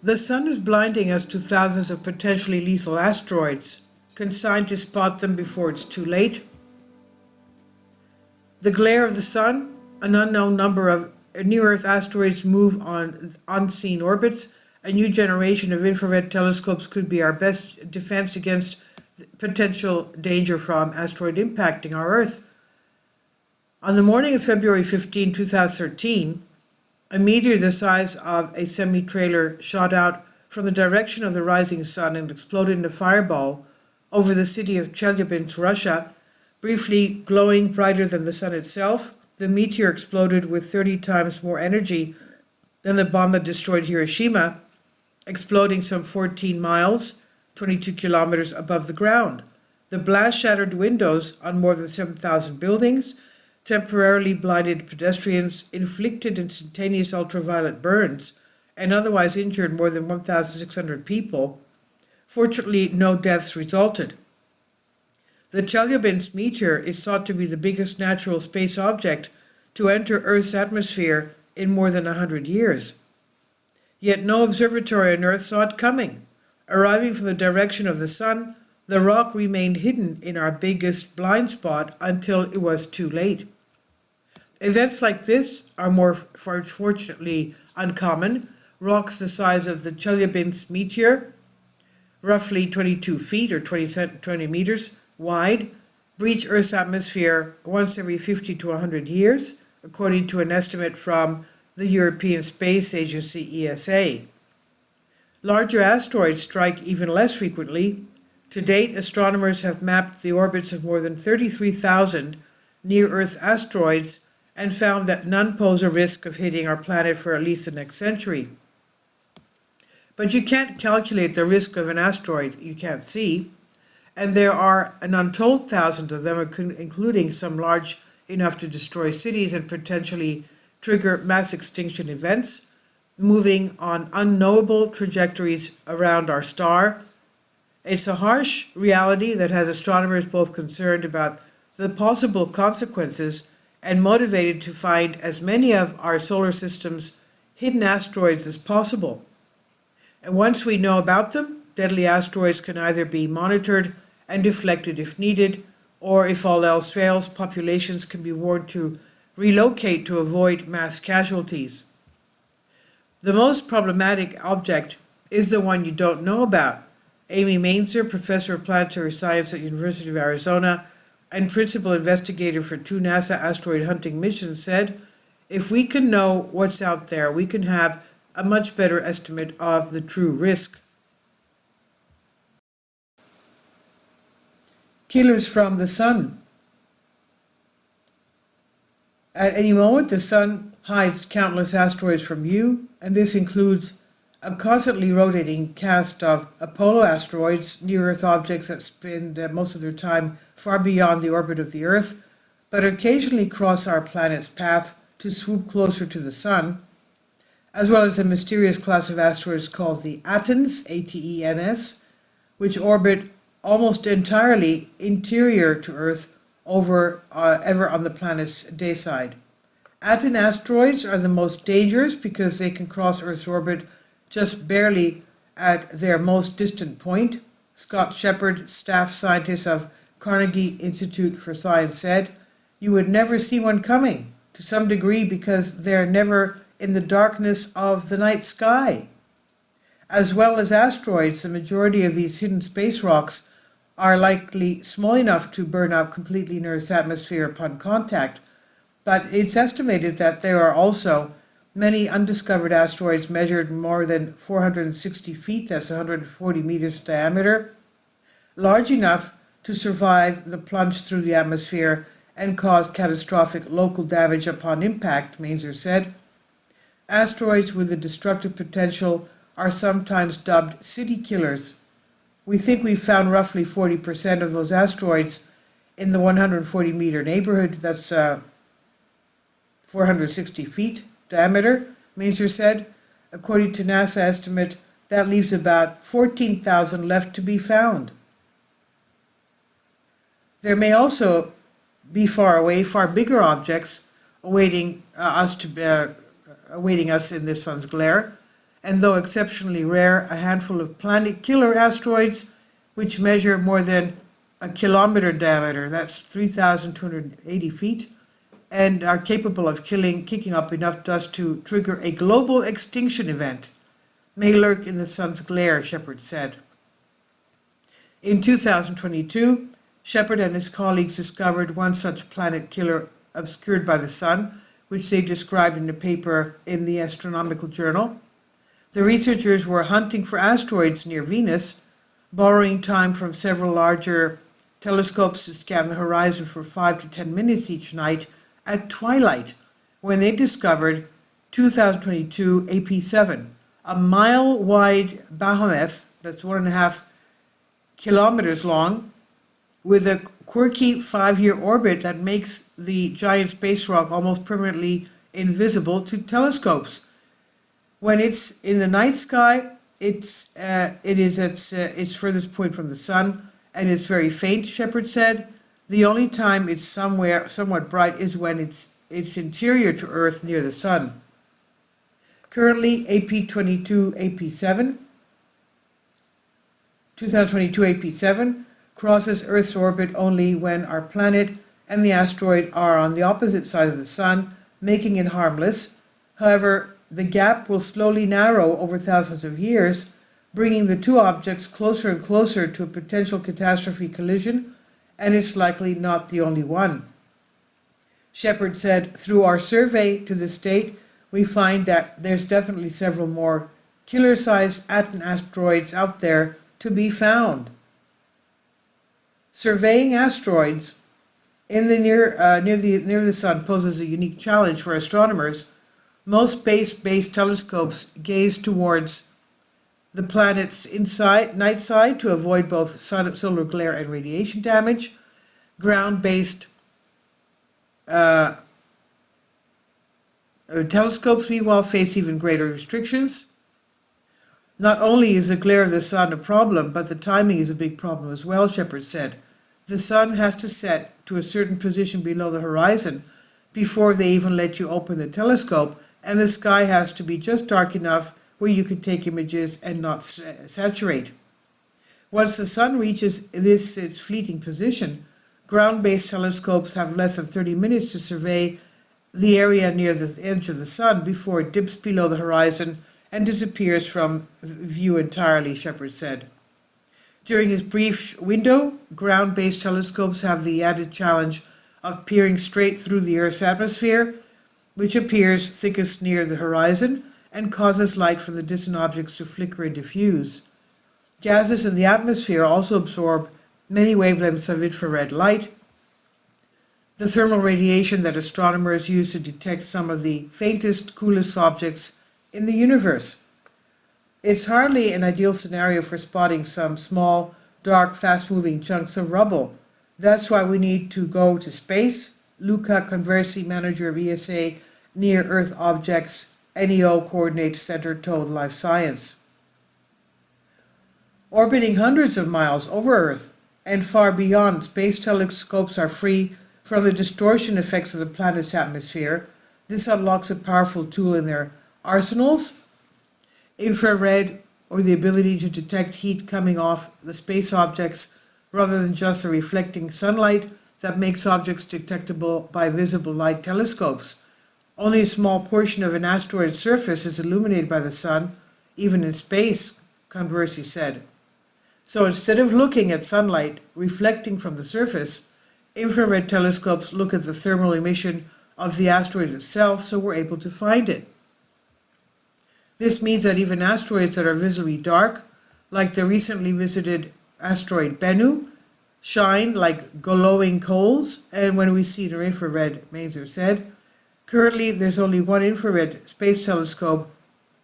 The sun is blinding us to thousands of potentially lethal asteroids. Can scientists spot them before it's too late? The glare of the sun, an unknown number of near-Earth asteroids move on unseen orbits. A new generation of infrared telescopes could be our best defense against potential danger from asteroid impacting our Earth. On the morning of February 15, 2013, a meteor the size of a semi-trailer shot out from the direction of the rising sun and exploded in a fireball over the city of Chelyabinsk, Russia. Briefly glowing brighter than the sun itself, the meteor exploded with 30 times more energy than the bomb that destroyed Hiroshima, exploding some 14 miles, 22 kilometers above the ground. The blast shattered windows on more than 7,000 buildings, temporarily blinded pedestrians, inflicted instantaneous ultraviolet burns, and otherwise injured more than 1,600 people. Fortunately, no deaths resulted. The Chelyabinsk meteor is thought to be the biggest natural space object to enter Earth's atmosphere in more than 100 years. Yet no observatory on Earth saw it coming. Arriving from the direction of the sun, the rock remained hidden in our biggest blind spot until it was too late. Events like this are more fortunately uncommon. Rocks the size of the Chelyabinsk meteor, roughly 22 feet or 20 meters wide, breach Earth's atmosphere once every 50 to 100 years, according to an estimate from the European Space Agency ESA. Larger asteroids strike even less frequently. To date, astronomers have mapped the orbits of more than 33,000 near-Earth asteroids and found that none pose a risk of hitting our planet for at least the next century. But you can't calculate the risk of an asteroid you can't see, and there are an untold thousand of them, including some large enough to destroy cities and potentially trigger mass extinction events, moving on unknowable trajectories around our star. It's a harsh reality that has astronomers both concerned about the possible consequences and motivated to find as many of our solar system's hidden asteroids as possible. And once we know about them, deadly asteroids can either be monitored and deflected if needed, or if all else fails, populations can be warned to relocate to avoid mass casualties. The most problematic object is the one you don't know about. Amy Mainzer, professor of planetary science at University of Arizona and principal investigator for 2 NASA asteroid hunting missions, said, "If we can know what's out there, we can have a much better estimate of the true risk." Killers from the sun. At any moment, the sun hides countless asteroids from view, and this includes a constantly rotating cast of Apollo asteroids, near-Earth objects that spend most of their time far beyond the orbit of the Earth, but occasionally cross our planet's path to swoop closer to the sun, as well as a mysterious class of asteroids called the Atens, ATENS, which orbit almost entirely interior to Earth ever on the planet's day side. Aten asteroids are the most dangerous because they can cross Earth's orbit just barely at their most distant point. Scott Shepard, staff scientist of Carnegie Institute for Science, said, "You would never see one coming, to some degree because they're never in the darkness of the night sky." As well as asteroids, the majority of these hidden space rocks are likely small enough to burn up completely in Earth's atmosphere upon contact, but it's estimated that there are also many undiscovered asteroids measured more than 460 feet, that's 140 meters in diameter, large enough to survive the plunge through the atmosphere and cause catastrophic local damage upon impact, Mainzer said. Asteroids with a destructive potential are sometimes dubbed city killers. We think we've found roughly 40% of those asteroids in the 140-meter neighborhood. That's 460 feet diameter, Mainzer said. According to NASA estimate, that leaves about 14,000 left to be found. There may also be far away, far bigger objects awaiting us in the sun's glare. and though exceptionally rare, a handful of planet-killer asteroids, which measure more than a kilometer diameter, that's 3,280 feet, and are capable of kicking up enough dust to trigger a global extinction event, may lurk in the sun's glare, Shepard said. In 2022, Shepard and his colleagues discovered one such planet killer obscured by the sun, which they described in a paper in the Astronomical Journal. The researchers were hunting for asteroids near Venus, borrowing time from several larger telescopes to scan the horizon for 5 to 10 minutes each night at twilight, when they discovered 2022 AP7, a mile-wide behemoth that's 1.5 kilometers long, with a quirky 5-year orbit that makes the giant space rock almost permanently invisible to telescopes. When it's in the night sky, it is at its furthest point from the sun, and it's very faint, Shepard said. The only time it's somewhat bright is when it's interior to Earth near the sun. Currently, 2022 AP7 crosses Earth's orbit only when our planet and the asteroid are on the opposite side of the sun, making it harmless. However, the gap will slowly narrow over thousands of years, bringing the two objects closer and closer to a potential catastrophe collision, and it's likely not the only one. Shepard said, through our survey to this date, we find that there's definitely several more killer-sized asteroids out there to be found. Surveying asteroids in the near the sun poses a unique challenge for astronomers. Most space-based telescopes gaze towards the planet's night side to avoid both solar glare and radiation damage. Ground-based telescopes, meanwhile, face even greater restrictions. Not only is the glare of the sun a problem, but the timing is a big problem as well, Shepard said. The sun has to set to a certain position below the horizon before they even let you open the telescope, and the sky has to be just dark enough where you can take images and not saturate. Once the sun reaches its fleeting position, ground-based telescopes have less than 30 minutes to survey the area near the edge of the sun before it dips below the horizon and disappears from view entirely, Shepard said. During his brief window, ground-based telescopes have the added challenge of peering straight through the Earth's atmosphere, which appears thickest near the horizon and causes light from the distant objects to flicker and diffuse. Gases in the atmosphere also absorb many wavelengths of infrared light, the thermal radiation that astronomers use to detect some of the faintest, coolest objects in the universe. It's hardly an ideal scenario for spotting some small, dark, fast-moving chunks of rubble. That's why we need to go to space, Luca Conversi, manager of ESA Near Earth Objects NEO Coordinate Center, told Life Science. Orbiting hundreds of miles over Earth and far beyond, space telescopes are free from the distortion effects of the planet's atmosphere. This unlocks a powerful tool in their arsenals: infrared, or the ability to detect heat coming off the space objects rather than just the reflecting sunlight that makes objects detectable by visible light telescopes. Only a small portion of an asteroid's surface is illuminated by the sun, even in space, Conversi said. So instead of looking at sunlight reflecting from the surface, infrared telescopes look at the thermal emission of the asteroid itself, so we're able to find it. This means that even asteroids that are visibly dark, like the recently visited asteroid Bennu, shine like glowing coals, and when we see it in infrared, Mainzer said. Currently, there's only one infrared space telescope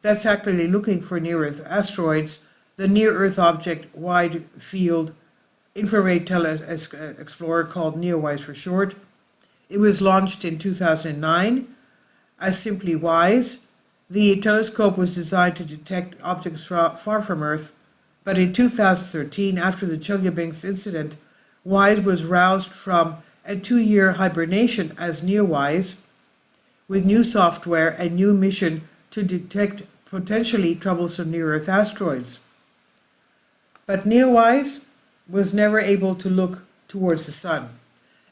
that's actively looking for near-Earth asteroids, the Near-Earth Object Wide Field Infrared Explorer, called NEOWISE for short. It was launched in 2009 as simply WISE. The telescope was designed to detect objects far from Earth, but in 2013, after the Chelyabinsk incident, WISE was roused from a 2-year hibernation as NEOWISE, with new software and new mission to detect potentially troublesome near-Earth asteroids. But NEOWISE was never able to look towards the sun,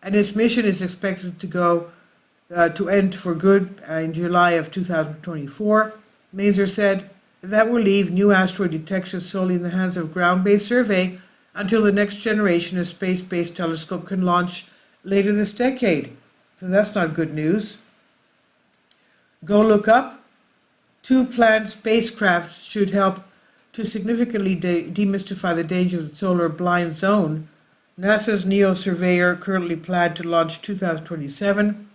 and its mission is expected to end for good in July of 2024. Maser said that will leave new asteroid detection solely in the hands of ground-based survey until the next generation of space-based telescope can launch later this decade. So that's not good news. Go look up. 2 planned spacecraft should help to significantly demystify the danger of the solar blind zone. NASA's NEO Surveyor currently planned to launch 2027,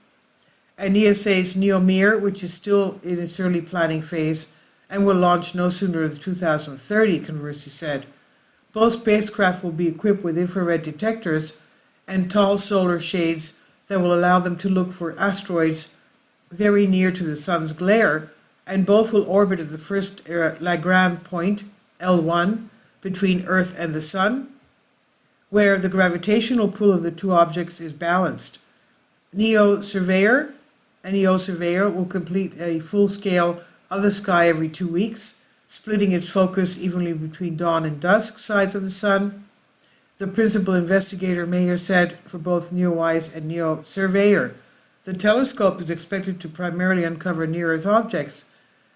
and ESA's NEO Mir, which is still in its early planning phase and will launch no sooner than 2030, Conversely said. Both spacecraft will be equipped with infrared detectors and tall solar shades that will allow them to look for asteroids very near to the sun's glare, and both will orbit at the first Lagrange point, L1, between Earth and the sun, where the gravitational pull of the two objects is balanced. NEO Surveyor will complete a full scale of the sky every 2 weeks, splitting its focus evenly between dawn and dusk sides of the sun. The principal investigator, Mayer, said for both NEOWISE and NEO Surveyor, the telescope is expected to primarily uncover near-Earth objects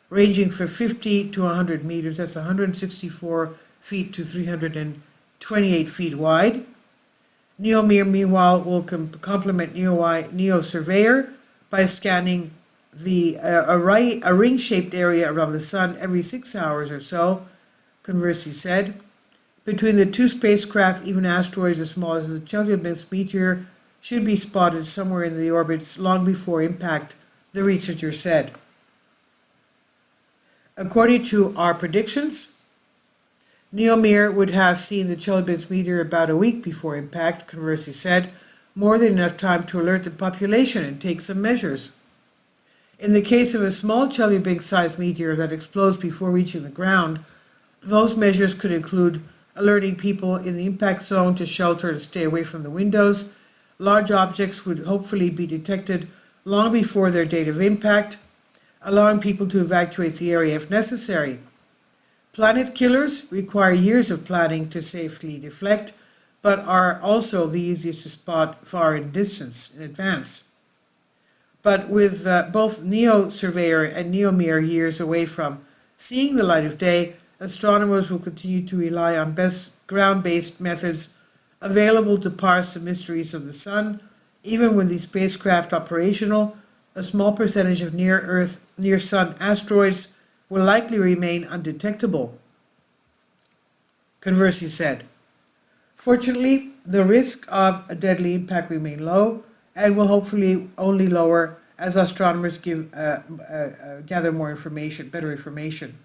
ranging from 50 to 100 meters, that's 164 feet to 328 feet wide. NEO Mir, meanwhile, will complement NEO Surveyor by scanning a ring-shaped area around the sun every 6 hours or so, Conversely said. Between the two spacecraft, even asteroids as small as the Chelyabinsk meteor should be spotted somewhere in the orbits long before impact, the researcher said. According to our predictions, NEO Mir would have seen the Chelyabinsk meteor about a week before impact, Conversely said, more than enough time to alert the population and take some measures. In the case of a small Chelyabinsk-sized meteor that explodes before reaching the ground, those measures could include alerting people in the impact zone to shelter and stay away from the windows. Large objects would hopefully be detected long before their date of impact, allowing people to evacuate the area if necessary. Planet killers require years of planning to safely deflect, but are also the easiest to spot far in distance in advance. But with both NEO Surveyor and NEO Mir years away from seeing the light of day, astronomers will continue to rely on best ground-based methods available to parse the mysteries of the sun. Even with these spacecraft operational, a small percentage of near-Earth, near-sun asteroids will likely remain undetectable, Conversely said. Fortunately, the risk of a deadly impact remain low and will hopefully only lower as astronomers gather more information, better information.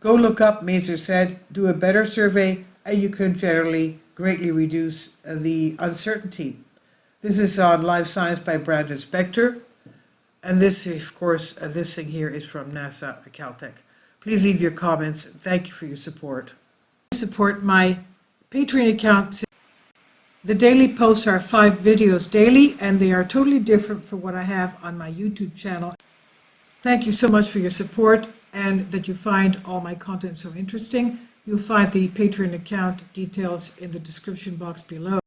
Go look up, Maser said, do a better survey, and you can generally greatly reduce the uncertainty. This is on Live Science by Brandon Spector. And this, of course, this thing here is from NASA Caltech. Please leave your comments. Thank you for your support. Support my Patreon account. The daily posts are 5 videos daily, and they are totally different from what I have on my YouTube channel. Thank you so much for your support and that you find all my content so interesting. You'll find the Patreon account details in the description box below.